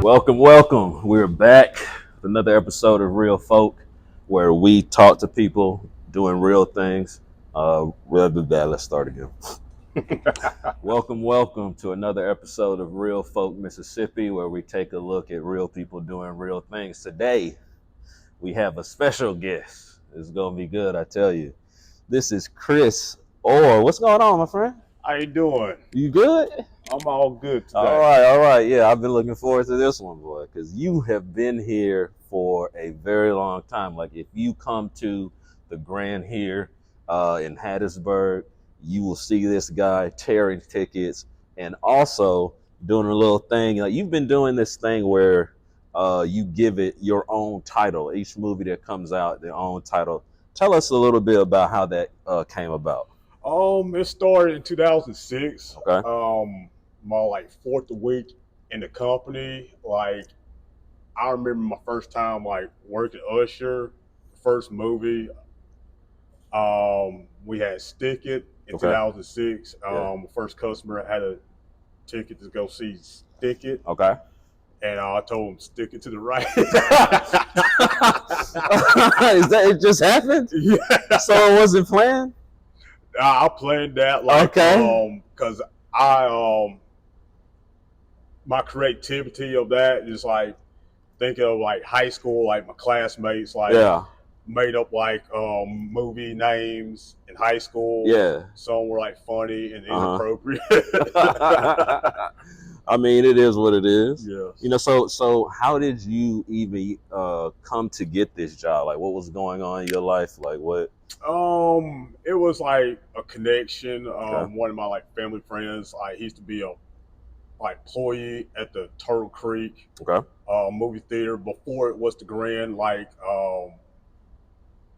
Welcome. We're back with another episode of Real Folk, where we talk to people doing real things. Let's start again. Welcome to another episode of Real Folk Mississippi, where we take a look at real people doing real things. Today, we have a special guest. It's gonna be good, I tell you. This is Chris Orr. What's going on, my friend? How you doing? You good? I'm all good today. All right. Yeah, I've been looking forward to this one, boy, because you have been here for a very long time. Like, if you come to the Grand here in Hattiesburg, you will see this guy tearing tickets and also doing a little thing. Like, you've been doing this thing where you give it your own title. Each movie that comes out, their own title. Tell us a little bit about how that came about. It started in 2006. Okay. My fourth week in the company. I remember my first time working usher. First movie. We had Stick It in Okay. 2006. Yeah. First customer had a ticket to go see Stick It, Okay. and I told him stick it to the right. Is that it? Just happened? Yeah. So it wasn't planned? I planned that Okay. because my creativity of that is thinking of high school, my classmates Yeah. made up movie names in high school. Yeah. Some were funny and Uh-huh. inappropriate. I mean, it is what it is. Yes. You know, so how did you even come to get this job? Like, what was going on in your life? Like, what? It was a connection. Okay. One of my family friends, he used to be a employee at the Turtle Creek Okay. movie theater before it was the Grand.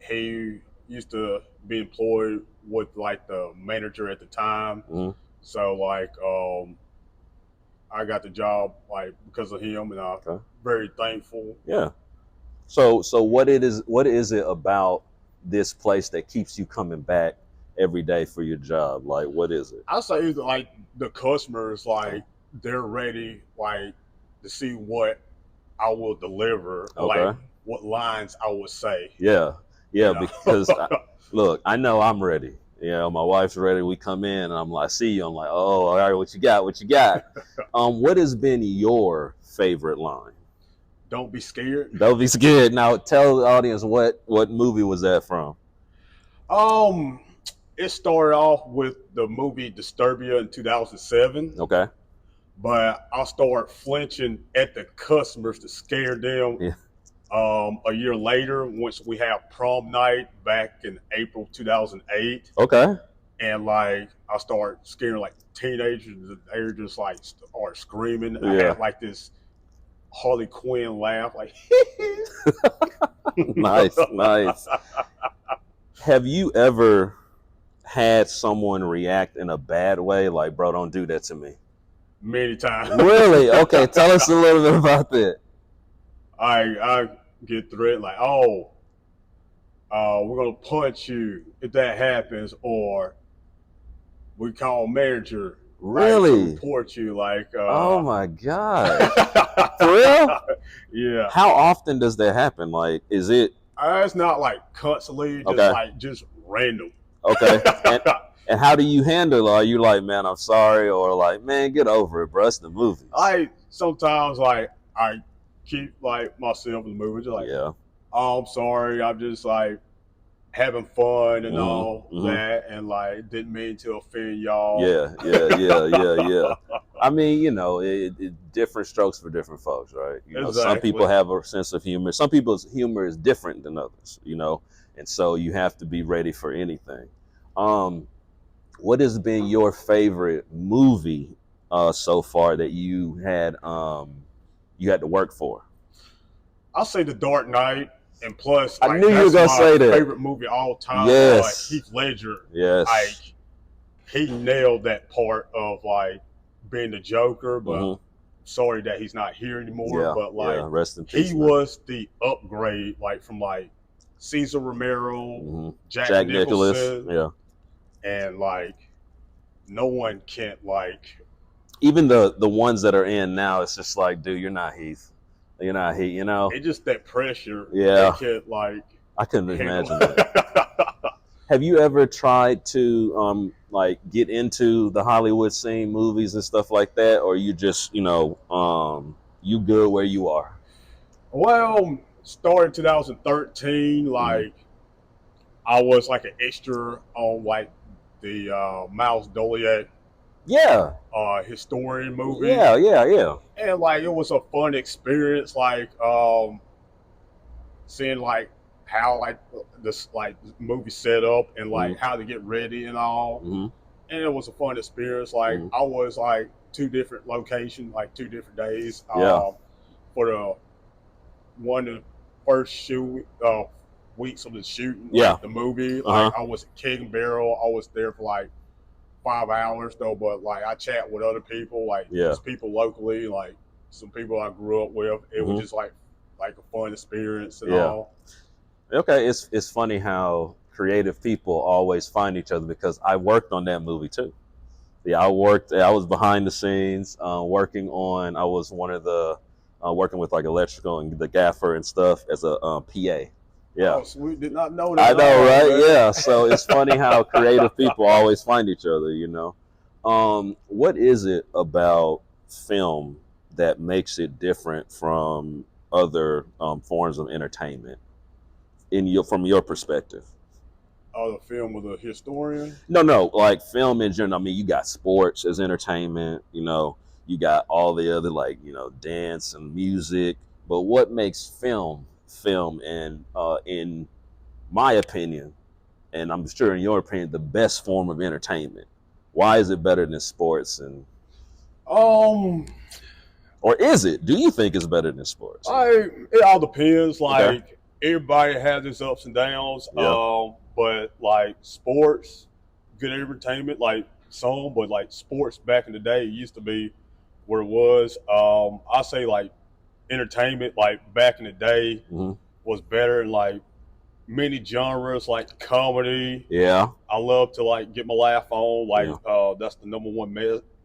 He used to be employed with the manager at the time. Mm-hmm. So I got the job because of him, and I'm very thankful. Yeah. So what is it about this place that keeps you coming back every day for your job? Like, what is it? I say the customers they're ready to see what I will deliver, Okay. what lines I would say. Yeah. Yeah, You know? because look, I know I'm ready. You know, my wife's ready. We come in, and I'm like, I see you. I'm like, oh, all right, what you got? What you got? What has been your favorite line? Don't be scared. Don't be scared. Now, tell the audience what movie was that from? It started off with the movie Disturbia in 2007. Okay. But I started flinching at the customers to scare them. Yeah. A year later, once we had prom night back in April 2008, Okay. and I started scaring teenagers. They just start screaming. Yeah. I had this Harley Quinn laugh, Nice. Have you ever had someone react in a bad way? Like, bro, don't do that to me. Many times. Really? Okay. Tell us a little bit about that. I get threatened we're gonna punch you if that happens, or we call manager. Really? To report you. Oh my God. For real? Yeah. How often does that happen? Like, is it? It's not constantly, just Okay. just random. Okay. And how do you handle it? Are you like, man, I'm sorry, or like, man, get over it, bro? It's the movie. Sometimes I keep myself in the movie, just yeah. Oh, I'm sorry, I'm just having fun and Mhm, all mhm. that, and didn't mean to offend y'all. Yeah. I mean, you know, different strokes for different folks, right? You know, some Exactly. people have a sense of humor. Some people's humor is different than others, you know, and so you have to be ready for anything. What has been your favorite movie so far that you had to work for? I'll say The Dark Knight, and plus, I knew you were gonna say that. Favorite movie all time. Yes. Heath Ledger. Yes. He nailed that part of being the Joker, but Mhm. sorry that he's not here anymore. Yeah. But rest in peace. he man. was the upgrade, from Cesar Romero, Mhm. Jack Nicholas. Nicholson, Yeah. and no one can't Even the ones that are in now, it's just like, dude, you're not Heath. You're not Heath. You know? It's just that pressure they Yeah, can't like I couldn't handle. imagine that. Have you ever tried to like get into the Hollywood scene, movies and stuff like that, or you just you good where you are? Well, started 2013, Mm-hmm. like I was like an extra on like the Miles Doliet Yeah, historian movie, yeah. and like it was a fun experience, like seeing like how like this like movie set up and Mm-hmm. like how to get ready and all, Mm-hmm. and it was a fun experience. Like Mm-hmm. I was like two different locations, like 2 different days. Yeah, For the one of the first weeks of the shooting, yeah. like the movie, Uh like huh. I was at King Barrel. I was there for like 5 hours though, but like I chat with other people, like Yeah. just people locally, like some people I grew up with. It was Mm-hmm. just like a fun experience and Yeah. all. Okay, it's funny how creative people always find each other because I worked on that movie too. Yeah, I worked. I was behind the scenes, working on. I was one of the working with like electrical and the gaffer and stuff as a PA. Yeah, Oh, sweet! Did not know that I at know, all, right? man. Yeah. So it's funny how creative people always find each other. What is it about film that makes it different from other forms of entertainment from your perspective? Oh, the film with a historian. No, like film in general. I mean, you got sports as entertainment. You got all the other like dance and music. But what makes film, and in my opinion, and I'm sure in your opinion, the best form of entertainment? Why is it better than sports, and Um, or is it? Do you think it's better than sports? it all depends. Okay. Like everybody has its ups and downs. Yeah. But like sports, good entertainment, like some, but like sports back in the day used to be where it was. I say like entertainment, like back in the day Hmm. was better in like many genres, like comedy. Yeah. I love to like get my laugh on. Like Yeah. that's the number one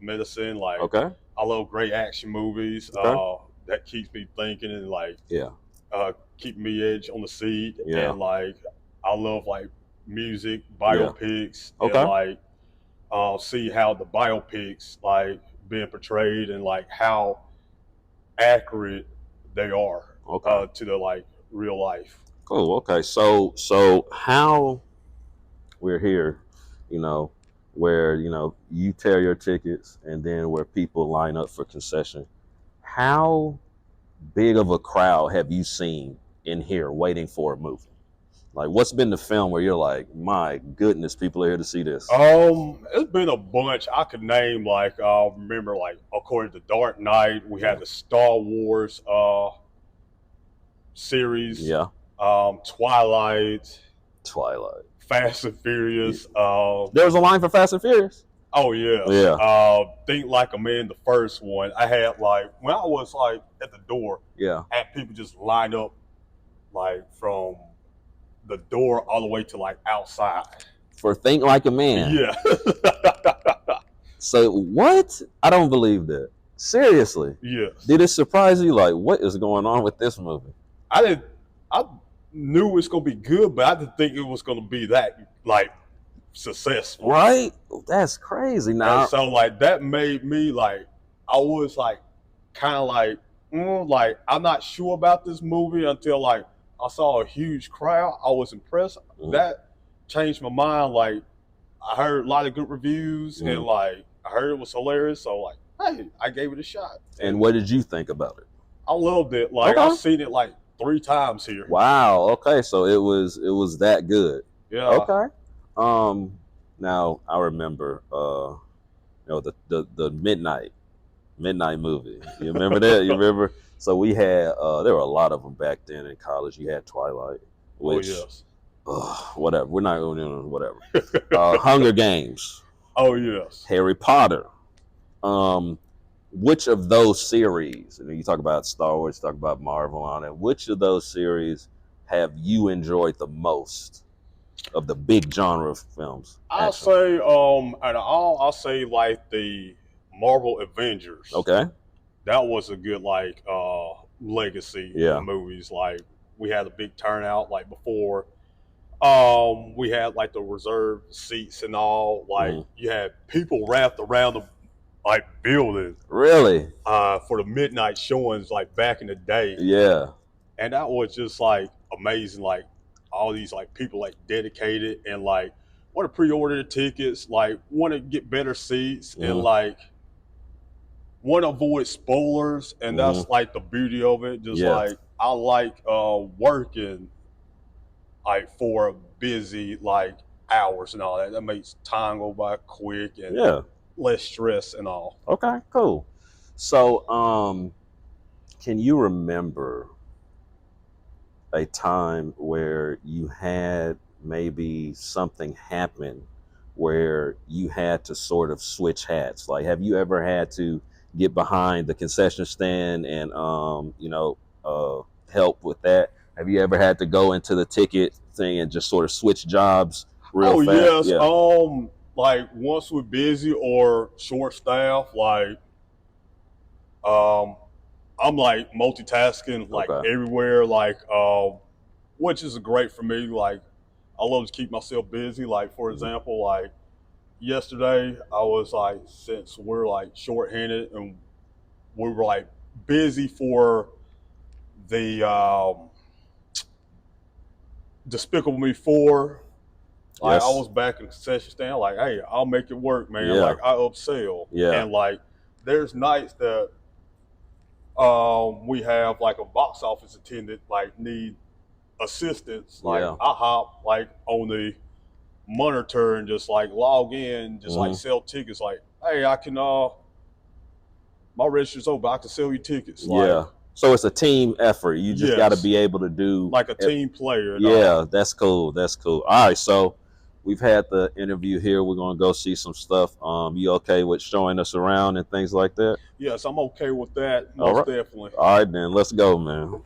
medicine. Like Okay. I love great action movies. Okay. That keeps me thinking and like Yeah. keep me edge on the seat. Yeah. And like I love like music, Yeah. biopics, and Okay. like see how the biopics like being portrayed and like how accurate they are Okay. to the like real life. Cool. Okay. So how we're here, you know, where you tear your tickets and then where people line up for concession. How big of a crowd have you seen in here waiting for a movie? Like, what's been the film where you're like, my goodness, people are here to see this? It's been a bunch. I could name like remember like according to Dark Knight, we Yeah. had the Star Wars series, Yeah. Twilight, Twilight. Fast and Yeah. Furious. There was a line for Fast and Furious. Oh yes. Yeah. Think Like a Man, the first one. I had like when I was like at the door, Yeah. I had people just lined up like from the door all the way to like outside. For Think Like a Man. Yeah. So what? I don't believe that. Seriously. Yes. Did it surprise you? Like, what is going on with this movie? I didn't. I knew it was gonna be good, but I didn't think it was gonna be that like successful. Right? That's crazy. And Now, so like that made me like I was like kind of like I'm not sure about this movie until like I saw a huge crowd. I was impressed. That changed my mind. Like I heard a lot of good reviews and like I heard it was hilarious. So like, hey, I gave it a shot. and what did you think about it? I loved it. Like Okay. I've seen it like 3 times here. Wow. Okay. So it was that good. Yeah. Okay. Now I remember the midnight movie. You remember that? You remember? So we had there were a lot of them back then in college. You had Twilight, which Oh yes. whatever. We're not going to whatever. Hunger Games, Oh yes. Harry Potter. Which of those series? You talk about Star Wars, you talk about Marvel on it. Which of those series have you enjoyed the most of the big genre of films? I'll Action. say out of all, I'll say like the Marvel Avengers. Okay. That was a good like legacy in the movies. Like we had a big turnout like before. We had like the reserve seats and all. Like you had people wrapped around the like building. Really? For the midnight showings like back in the day. Yeah. And that was just like amazing. Like all these like people like dedicated and like want to pre-order the tickets, like want to get better seats and like want to avoid spoilers. And that's like the beauty of it. Just like I like working like for busy like hours and all that. That makes time go by quick and less stress and all. Okay, cool. So can you remember a time where you had maybe something happen where you had to sort of switch hats? Like, have you ever had to get behind the concession stand and help with that? Have you ever had to go into the ticket thing and just sort of switch jobs real fast? Yes. Yeah. Like once we're busy or short staff, like I'm like multitasking like everywhere, like which is great for me. Like I love to keep myself busy. Like for example, like yesterday I was like, since we're like shorthanded and we were like busy for the Despicable Me 4. Like I was back in the concession stand, like, hey, I'll make it work, man. Like I upsell. And like there's nights that we have like a box office attendant like need assistance. Like I hop like on the monitor and just like log in, just like sell tickets. Like, hey, I can my register's open, I can sell you tickets. Like, so it's a team effort. You just got to be able to do like a team player. That's cool. That's cool. All right, so we've had the interview here. We're gonna go see some stuff. You okay with showing us around and things like that? Yes, I'm okay with that. Most definitely. All right, then let's go, man.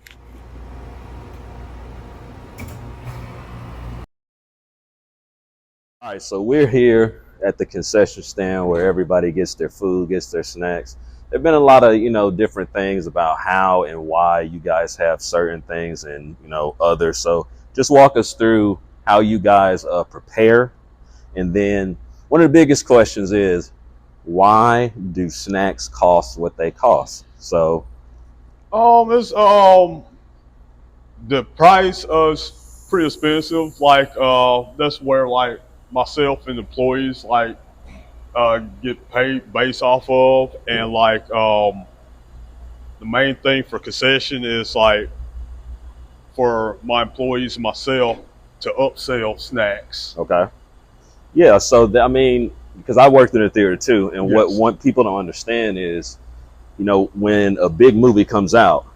All right, so we're here at the concession stand where everybody gets their food, gets their snacks. There've been a lot of, different things about how and why you guys have certain things and, others. So just walk us through how you guys prepare. And then one of the biggest questions is, why do snacks cost what they cost? So it's the price is pretty expensive. Like that's where like myself and employees like get paid based off of. And like the main thing for concession is like for my employees and myself to upsell snacks. Okay. Yeah, so because I worked in the theater too, and what people don't understand is, when a big movie comes out,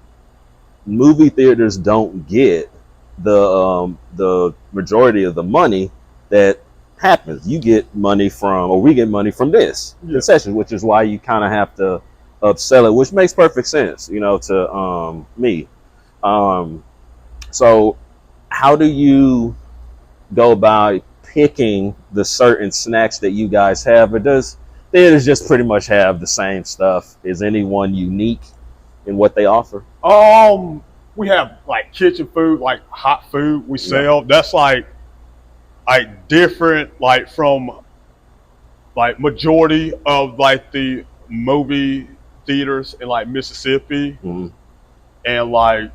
movie theaters don't get the majority of the money that happens. You get money from, or we get money from this concession, which is why you kind of have to upsell it, which makes perfect sense, to me. So how do you go about picking the certain snacks that you guys have, or does theaters just pretty much have the same stuff? Is anyone unique in what they offer? We have like kitchen food, like hot food we sell. That's like different, like from like majority of like the movie theaters in like Mississippi. And like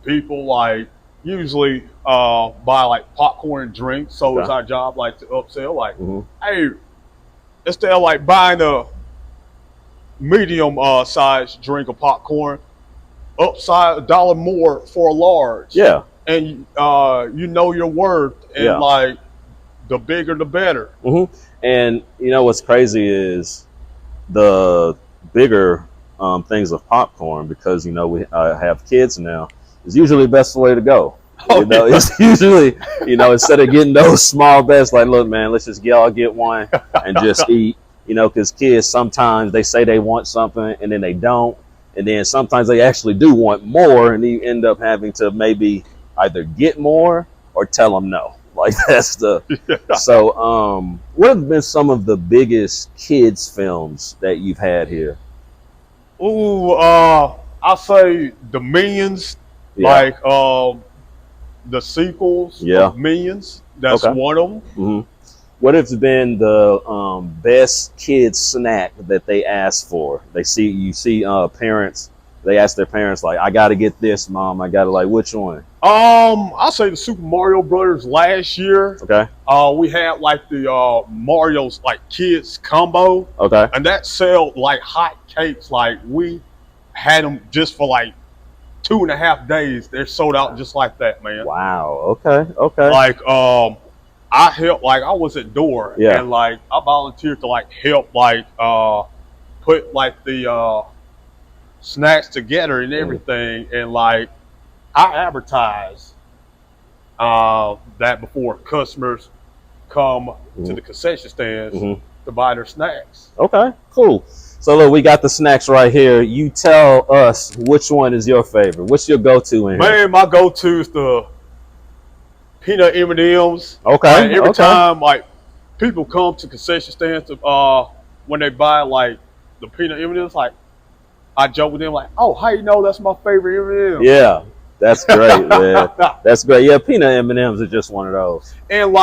people like usually buy like popcorn and drinks. So it's our job like to upsell, like, hey, instead of like buying a medium size drink of popcorn, upside $1 more for a large. And you know your worth, and like the bigger the better. And what's crazy is the bigger things of popcorn, because we have kids now, is usually the best way to go. It's usually, instead of getting those small bets, like, look, man, let's just all get one and just eat. Because kids sometimes they say they want something and then they don't, and then sometimes they actually do want more, and you end up having to maybe either get more or tell them no. like that stuff. So, what have been some of the biggest kids films that you've had here? Ooh, I say the Minions, Yeah. like the sequels Yeah. of Minions. That's Okay. one of them. hmm What has been the best kids snack that they ask for? You see parents. They ask their parents like, "I got to get this, mom. I got to like which one?" I say the Super Mario Brothers last year. Okay. We had like the Mario's like kids combo, Okay. and that sold like hot cakes. Like we had them just for like 2.5 days. They're sold out just like that, man. Wow. Okay. Okay. Like I helped, like I was at door, Yeah. and like I volunteered to like help like put like the snacks together and everything, and like I advertise that before customers come to the concession stands to buy their snacks. Okay. Cool. So look, we got the snacks right here. You tell us which one is your favorite. What's your go-to in here? Man, my go-to is the peanut M&Ms. Okay. Like, every time like people come to concession stands to, when they buy like the peanut M&Ms, like I joke with them like, "Oh, how you know that's my favorite M&M?" Yeah, that's great, man. That's great. Yeah, peanut M&Ms are just one of those. And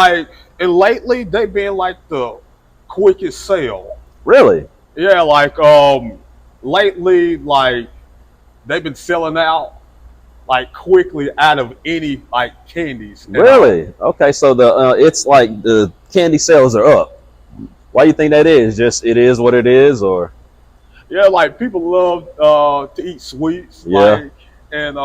lately they've been like the quickest sale. Really? Yeah, like lately like they've been selling out like quickly out of any like candies. Really? Okay, so the it's like the candy sales are up. Why do you think that is? Just it is what it is, or? Yeah, like people love to eat sweets. Yeah. Like, and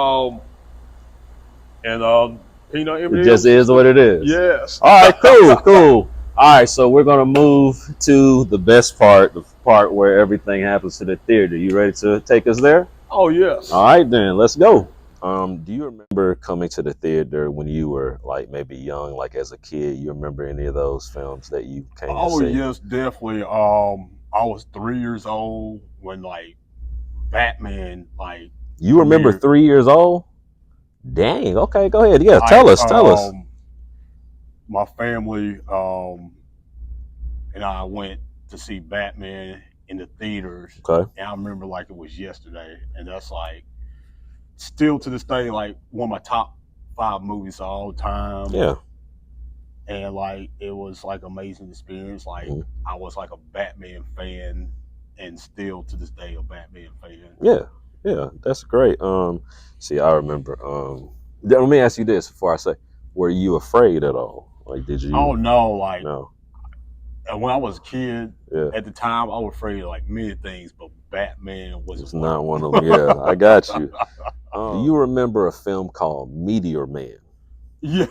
peanut M&Ms. It just is what it is. Yes. All right, cool. All right, so we're gonna move to the best part, the part where everything happens to the theater. You ready to take us there? Oh yes. All right, then let's go. Do you remember coming to the theater when you were like maybe young, like as a kid? You remember any of those films that you came to see? Yes, definitely. I was 3 years old when like Batman like. You remember 3 years old? Dang. Okay, go ahead. Yeah, tell us. My family and I went to see Batman in the theaters. Okay. And I remember like it was yesterday, and that's like still to this day like one of my top 5 movies of all time. Yeah. And like it was like amazing experience. Like I was like a Batman fan, and still to this day a Batman fan. Yeah, that's great. See, I remember. Let me ask you this before I say: were you afraid at all? Like, did you? Oh no, like no. When I was a kid, Yeah. at the time I was afraid of like many things, but Batman was It's not one of them. Yeah, I got you. Do you remember a film called Meteor Man? Yeah.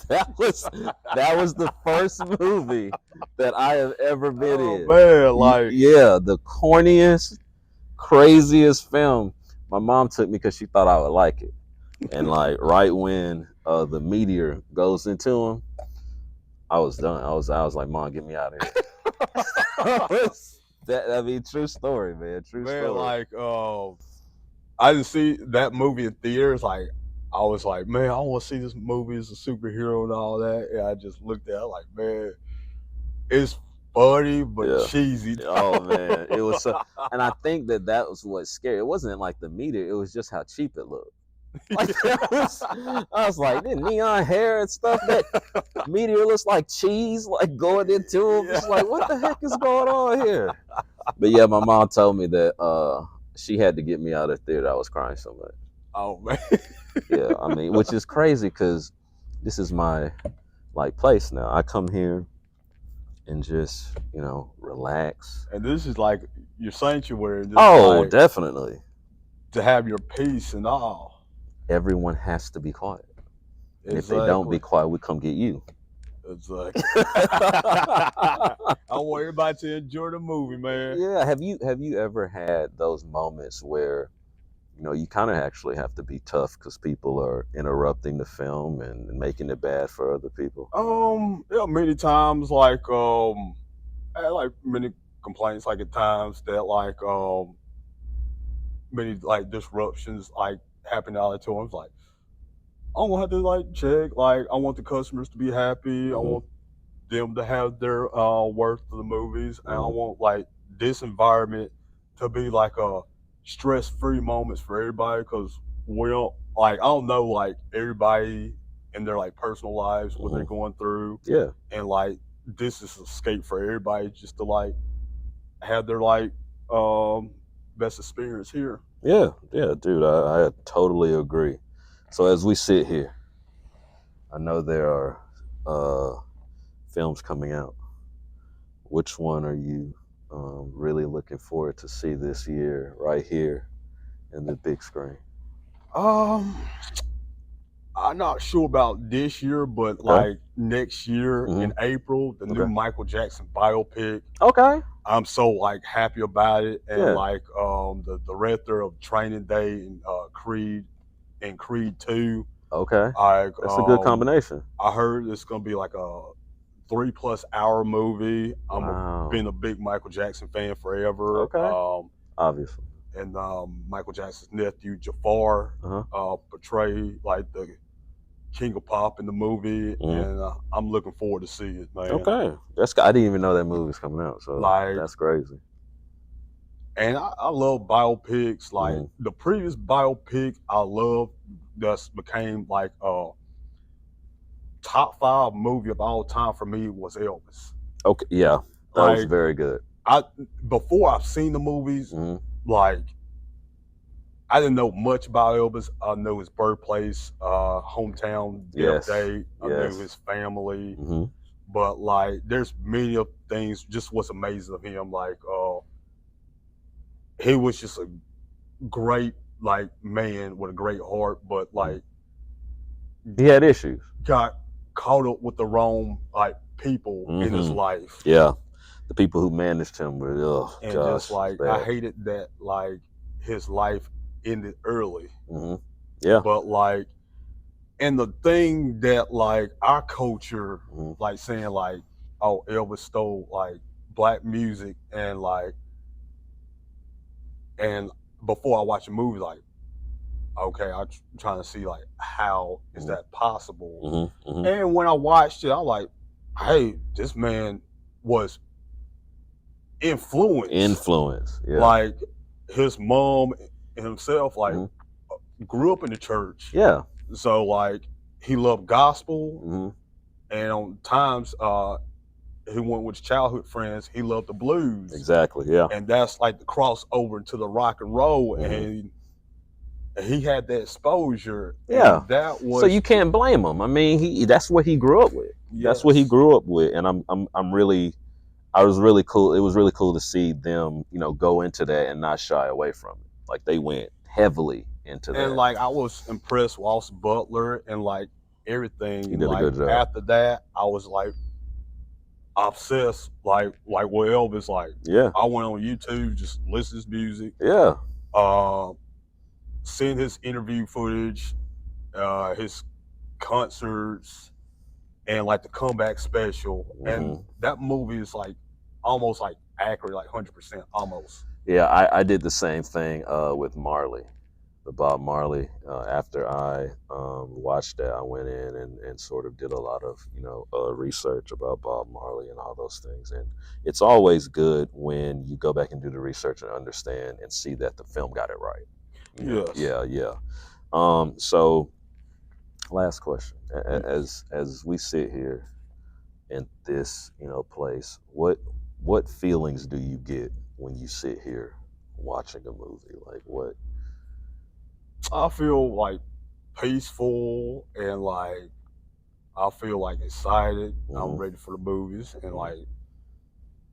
that was the first movie that I have ever been in. Man, like yeah, the corniest, craziest film. My mom took me because she thought I would like it, and like right when the meteor goes into him, I was done. I was like, "Mom, get me out of here." I mean, true story, man. True story. Like I didn't see that movie in theaters. Like I was like, man, I want to see this movie as a superhero and all that. And I just looked at it like, man, it's funny but cheesy. Oh man, it was so, and I think that was what's scary. It wasn't like the meteor; it was just how cheap it looked. Like I was like, the neon hair and stuff. That meteor looks like cheese, like going into him. It's like, what the heck is going on here? But yeah, my mom told me that she had to get me out of the theater. I was crying so much. Oh man. Yeah, I mean, which is crazy because this is my like place now. I come here and just relax. And this is like your sanctuary. Oh, definitely. To have your peace and all. Everyone has to be quiet. And exactly. If they don't be quiet, we come get you. Exactly. I want everybody to enjoy the movie, man. Yeah. Have you ever had those moments where you kind of actually have to be tough because people are interrupting the film and making it bad for other people? Yeah, many times like I had like many complaints like at times that like many like disruptions like happen to auditoriums. Like I'm gonna have to like check. Like, I want the customers to be happy. I want them to have their worth of the movies, and I want like this environment to be like a stress-free moments for everybody. Because we don't like I don't know like everybody in their like personal lives what they're going through. Yeah. And like this is escape for everybody just to like have their like best experience here. Yeah, dude, I totally agree. So as we sit here, I know there are films coming out. Which one are you really looking forward to see this year, right here in the big screen? I'm not sure about this year, but like next year in April, the new Michael Jackson biopic. Okay. I'm so like happy about it, and like the director of Training Day and Creed and Creed 2. Okay. Like, that's a good combination. I heard it's gonna be like a 3+ hour movie. Been a big Michael Jackson fan forever. Okay. Obviously. And Michael Jackson's nephew Jafar portrayed like the King of Pop in the movie, and I'm looking forward to see it, man. Okay, I didn't even know that movie was coming out, so like, that's crazy. And I love biopics. Like the previous biopic I loved that became like a top 5 movie of all time for me was Elvis. Okay, yeah, that was very good. Before I've seen the movies, like I didn't know much about Elvis. I knew his birthplace, hometown, death date. I knew his family. But like, there's many of things. Just what's amazing of him, like he was just a great like man with a great heart, but like he had issues. Got caught up with the wrong like people in his life. Yeah, the people who managed him were just like I hated that like his life ended early. Yeah. But like, and the thing that like our culture like saying like, oh, Elvis stole like black music, and like, and before I watch a movie, like, okay, I'm trying to see like how is that possible. And when I watched it, I'm like, hey, this man was influenced. Yeah. Like his mom and himself like grew up in the church. Yeah. So like he loved gospel, and on times he went with his childhood friends. He loved the blues. Exactly. Yeah. And that's like the crossover into the rock and roll, and he had that exposure. Yeah. And that was so you can't blame him. I mean, that's what he grew up with. Yes. That's what he grew up with, and I was really cool. It was really cool to see them, go into that and not shy away from it. Like they went heavily into that. And like I was impressed with Austin Butler and like everything. He did a good job. After that, I was like obsessed, like with Elvis. Like, I went on YouTube, just listen to his music. Yeah. Seeing his interview footage, his concerts, and like the comeback special, and that movie is like almost like accurate, like 100% almost. Yeah, I did the same thing with Marley, the Bob Marley. After I watched that, I went in and sort of did a lot of research about Bob Marley and all those things. And it's always good when you go back and do the research and understand and see that the film got it right. Yes. Yeah. So, last question: as we sit here in this place, what feelings do you get when you sit here watching a movie? Like what? I feel like peaceful, and like I feel like excited. I'm ready for the movies, and like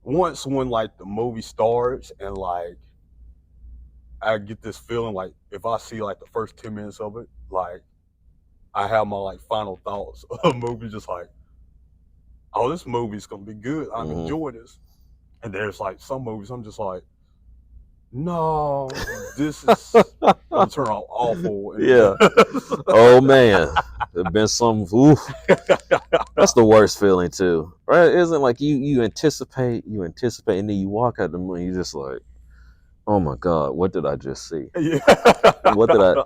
once when like the movie starts and like I get this feeling like if I see like the first 10 minutes of it, like I have my like final thoughts of the movie, just like, oh, this movie's gonna be good. I'm enjoying this. And there's like some movies I'm just like, no, this is gonna turn out awful. Yeah. Oh man, there's been some. Oof. That's the worst feeling too, right? Isn't like you anticipate, and then you walk out the movie, you just like, oh my God, what did I just see? Yeah. What did I?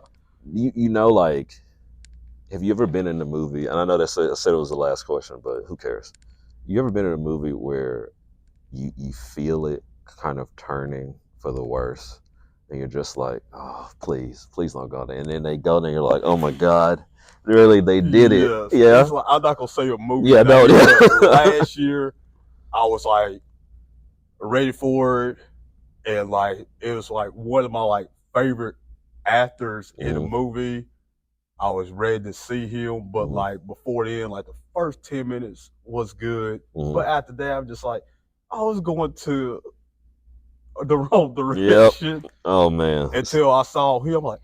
Like, have you ever been in a movie? And I know I said it was the last question, but who cares? You ever been in a movie where you feel it kind of turning for the worse, and you're just like, oh, please don't go there. And then they go there, and you're like, oh my god, really, they did it. Yes. Yeah. It's like, I'm not gonna say a movie. Yeah, no. But last year, I was like ready for it, and like it was like one of my like favorite actors in the movie. I was ready to see him, but like before then, like the first 10 minutes was good, but after that, I'm just like, I was going to the wrong direction. Yep. Oh man. Until I saw him, I'm like,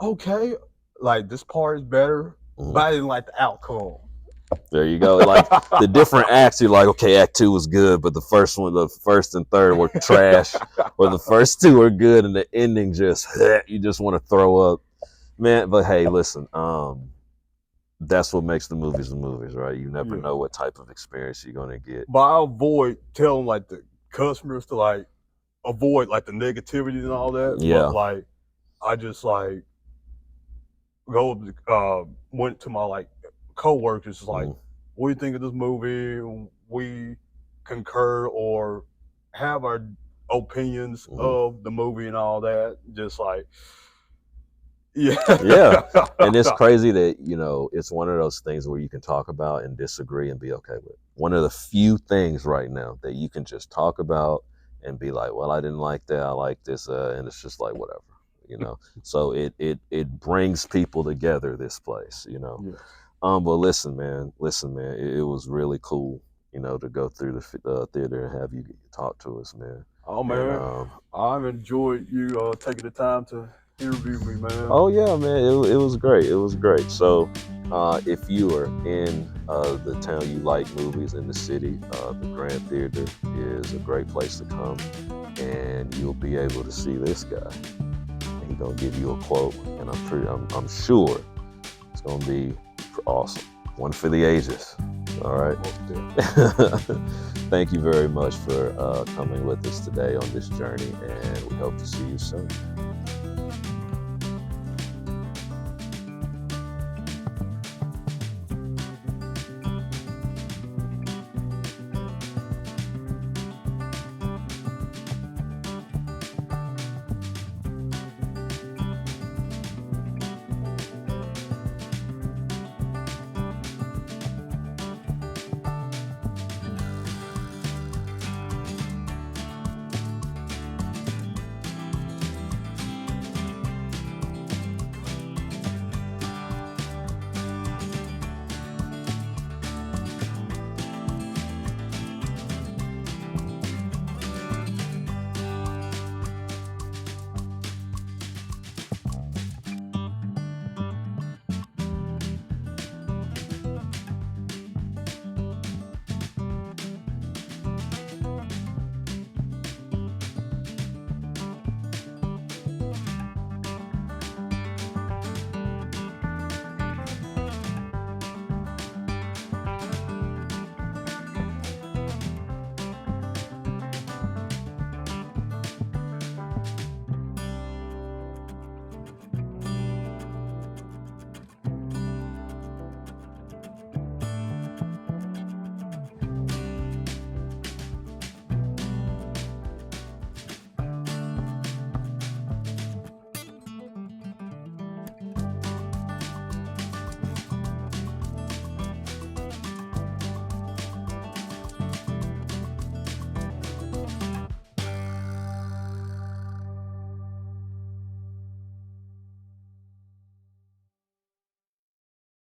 okay, like this part is better, but I didn't like the outcome. There you go. Like the different acts, you're like, okay, act 2 was good, but the first and third were trash, or the first 2 are good, and the ending just you just want to throw up, man. But hey, listen, that's what makes the movies, right? You never know what type of experience you're gonna get. But I avoid telling like the customers to like avoid like the negativity and all that. Yeah. But like I just like went to my like co-workers like, what do you think of this movie? We concur or have our opinions of the movie and all that. Just like, yeah. And it's crazy that, you know, it's one of those things where you can talk about and disagree and be okay with. One of the few things right now that you can just talk about and be like, well, I didn't like that, I like this, and it's just like whatever, you know. So it brings people together, this place, you know. But listen, man, it was really cool, you know, to go through the theater and have you talk to us, man. Oh man, and, I've enjoyed you taking the time to interview me, man. Oh yeah, man, it was great. It was great. So if you are in the town, you like movies in the city, the Grand Theater is a great place to come, and you'll be able to see this guy. He's gonna give you a quote, and I'm sure it's gonna be awesome. One for the ages. All right. Thank you very much for coming with us today on this journey, and we hope to see you soon.